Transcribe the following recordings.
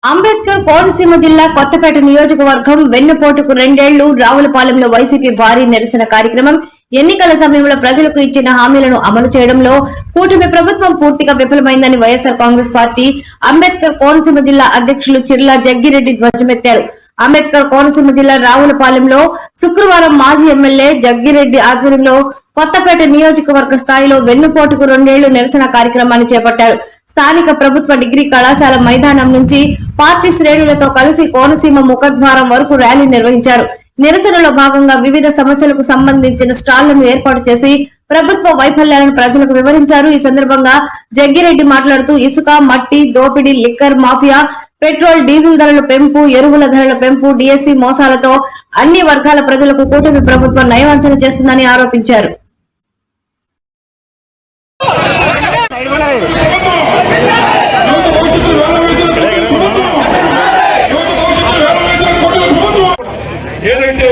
అంబేద్కర్ కోనసీమ జిల్లా కొత్తపేట నియోజకవర్గం వెన్నుపోటుకు 2 ఏళ్లు రావులపాలెంలో వైసీపీ భారీ నిరసన కార్యక్రమం. ఎన్నికల సమయంలో ప్రజలకు ఇచ్చిన హామీలను అమలు చేయడంలో కూటమి ప్రభుత్వం పూర్తిగా విఫలమైందని వైఎస్ఆర్ కాంగ్రెస్ పార్టీ అంబేద్కర్ కోనసీమ జిల్లా అధ్యక్షులు చిర్లా జగ్గిరెడ్డి ధ్వజమెత్తారు. అంబేద్కర్ కోనసీమ జిల్లా రావులపాలెంలో శుక్రవారం మాజీ ఎమ్మెల్యే జగ్గిరెడ్డి ఆధ్వర్యంలో కొత్తపేట నియోజకవర్గ స్థాయిలో వెన్నుపోటుకు 2 ఏళ్లు నిరసన కార్యక్రమాన్ని చేపట్టారు. స్థానిక ప్రభుత్వ డిగ్రీ కళాశాల మైదానం నుంచి పార్టీ శ్రేణులతో కలిసి కోనసీమ ముఖద్వారం వరకు ర్యాలీ నిర్వహించారు. నిరసనలో భాగంగా వివిధ సమస్యలకు సంబంధించిన స్టాళ్లను ఏర్పాటు చేసి ప్రభుత్వ వైఫల్యాలను ప్రజలకు వివరించారు. ఈ సందర్భంగా జగ్గిరెడ్డి మాట్లాడుతూ ఇసుక, మట్టి దోపిడీ, లిక్కర్ మాఫియా, పెట్రోల్ డీజిల్ ధరల పెంపు, ఎరువుల ధరల పెంపు, డిఎస్సి మోసాలతో అన్ని వర్గాల ప్రజలకు కూటమి ప్రభుత్వం నయవంచన చేస్తుందని ఆరోపించారు. ఏదంటే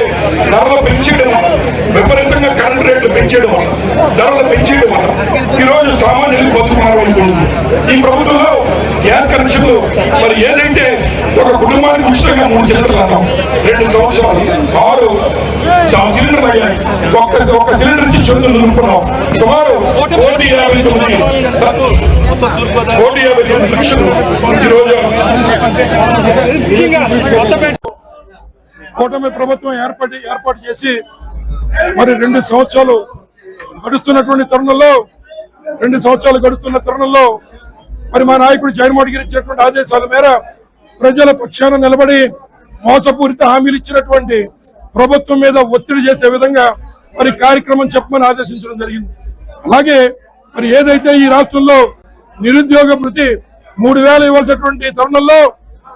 ధరలు పెంచేయడం వల్ల, విపరీతంగా కరెంట్ రేట్లు పెంచేయడం వల్ల, ధరలు పెంచేయడం వల్ల ఈరోజు సామాన్యులు బతుకున్నారు అనుకుంటుంది. ఈ ప్రభుత్వంలో గ్యాస్ కనెక్షన్లు మరి ఏదంటే ఒక కుటుంబానికి ఉచితంగా 3 సిలిండర్లు అన్నాం. 2 సంవత్సరాలు 6 సిలిండర్లు అయ్యాయి. ఒక్క సిలిండర్ ఇచ్చి చెందులు నిలుపుకున్నాం. సుమారు 159 లక్షలు ఈరోజు కూటమి ప్రభుత్వం ఏర్పాటు చేసి మరి 2 సంవత్సరాలు గడుస్తున్న తరుణంలో మరి మా నాయకుడు జగన్మోహన్ గారు ఇచ్చినటువంటి ఆదేశాల మేర ప్రజల పక్షాన నిలబడి మోసపూరిత హామీలు ఇచ్చినటువంటి ప్రభుత్వం మీద ఒత్తిడి చేసే విధంగా మరి కార్యక్రమం చెప్పమని ఆదేశించడం జరిగింది. అలాగే మరి ఏదైతే ఈ రాష్ట్రంలో నిరుద్యోగ భృతి 3000 ఇవ్వాల్సినటువంటి తరుణంలో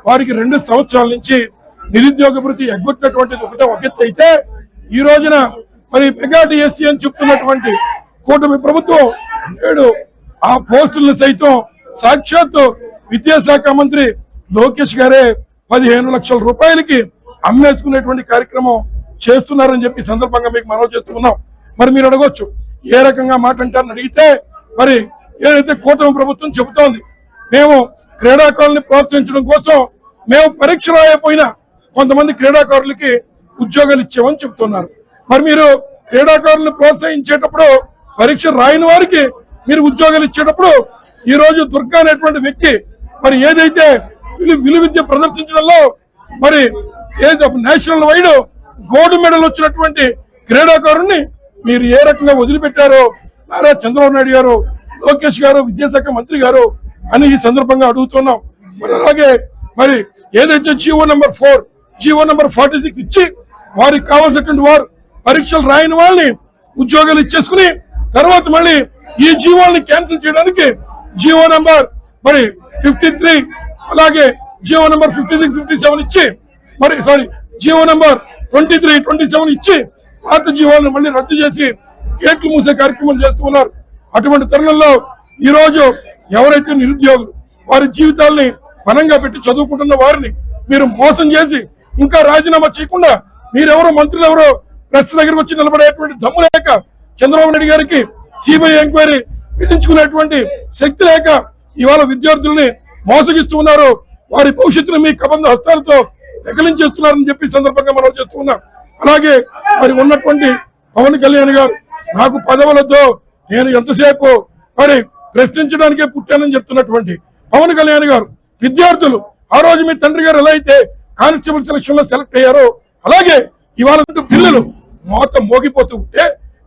వారికి 2 సంవత్సరాల నుంచి నిరుద్యోగ భృతి ఎగ్గొట్టినటువంటిది ఒక ఎత్తు అయితే, ఈ రోజున మరి మెగా డిఎస్సీ అని చెప్తున్నటువంటి కూటమి ప్రభుత్వం నేడు ఆ పోస్టులను సైతం సాక్షాత్తు విద్యాశాఖ మంత్రి లోకేష్ గారే 15 లక్షల రూపాయలకి అమ్మేసుకునేటువంటి కార్యక్రమం చేస్తున్నారని చెప్పి సందర్భంగా మీకు మనవి చేస్తున్నాం. మరి మీరు అడగొచ్చు ఏ రకంగా మాట అంటారని అడిగితే, మరి ఏదైతే కూటమి ప్రభుత్వం చెబుతోంది మేము క్రీడాకారుల్ని ప్రోత్సహించడం కోసం మేము పరీక్ష రాయకపోయినా కొంతమంది క్రీడాకారులకి ఉద్యోగాలు ఇచ్చామని చెప్తున్నారు. మరి మీరు క్రీడాకారులను ప్రోత్సహించేటప్పుడు పరీక్ష రాయని వారికి మీరు ఉద్యోగాలు ఇచ్చేటప్పుడు ఈ రోజు దుర్గా అనేటువంటి వ్యక్తి మరి ఏదైతే విలువిద్య ప్రదర్శించడంలో మరి నేషనల్ వైడ్ గోల్డ్ మెడల్ వచ్చినటువంటి క్రీడాకారుణ్ణి మీరు ఏ రకంగా వదిలిపెట్టారో నారా చంద్రబాబు నాయుడు గారు, లోకేష్ గారు, విద్యాశాఖ మంత్రి గారు అని ఈ సందర్భంగా అడుగుతున్నాం. మరి అలాగే మరి ఏదైతే జీవో నెంబర్ 46 ఇచ్చి వారికి కావాల్సినటువంటి వారు పరీక్షలు రాయని వాళ్ళని ఉద్యోగాలు ఇచ్చేసుకుని తర్వాత మళ్ళీ ఈ జీవోల్ని క్యాన్సిల్ చేయడానికి జీవో నెంబర్ మరి 53 అలాగే జీవో నెంబర్ 56, 57 ఇచ్చి మరి జీవో నెంబర్ 23, 27 ఇచ్చి పాత జీవోలను మళ్ళీ రద్దు చేసి గేట్లు మూసే కార్యక్రమం చేస్తున్నారు. అటువంటి తరుణంలో ఈ రోజు ఎవరైతే నిరుద్యోగులు వారి జీవితాల్ని పనంగా పెట్టి చదువుకుంటున్న వారిని మీరు మోసం చేసి ఇంకా రాజీనామా చేయకుండా మీరెవరో మంత్రులు ఎవరో ప్రెస్ దగ్గరకు వచ్చి నిలబడేటువంటి దమ్ము లేక, చంద్రబాబు నాయుడు గారికి సిబిఐ ఎంక్వైరీ విధించుకునేటువంటి శక్తి లేక ఇవాళ విద్యార్థుల్ని మోసగిస్తూ ఉన్నారు. వారి భవిష్యత్తును మీ కబంధ హస్తాలతో దగిలించేస్తున్నారని చెప్పి సందర్భంగా మనం చేస్తున్నాం. అలాగే మరి ఉన్నటువంటి పవన్ కళ్యాణ్ గారు నాకు పదవులతో నేను ఎంతసేపు మరి ప్రశ్నించడానికే పుట్టానని చెప్తున్నటువంటి పవన్ కళ్యాణ్ గారు విద్యార్థులు ఆ రోజు మీ తండ్రి గారు ఎలా అయితే కానిస్టేబుల్ సెలక్షన్ లో సెలెక్ట్ అయ్యారో అలాగే ఇవాళ పిల్లలు మొత్తం మోగిపోతూ ఉంటే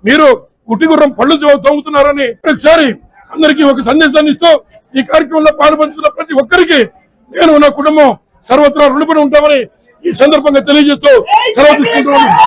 మీరు గుడ్డిగుర్రం పళ్ళు తవ్వుతున్నారని ఒకసారి అందరికీ ఒక సందేశాన్ని ఇస్తూ ఈ కార్యక్రమంలో పాల్పంచుకున్న ప్రతి ఒక్కరికి నేను నా కుటుంబం సర్వత్రా రుణపడి ఉంటామని ఈ సందర్భంగా తెలియజేస్తూ సెలవు తీసుకుంటున్నాను.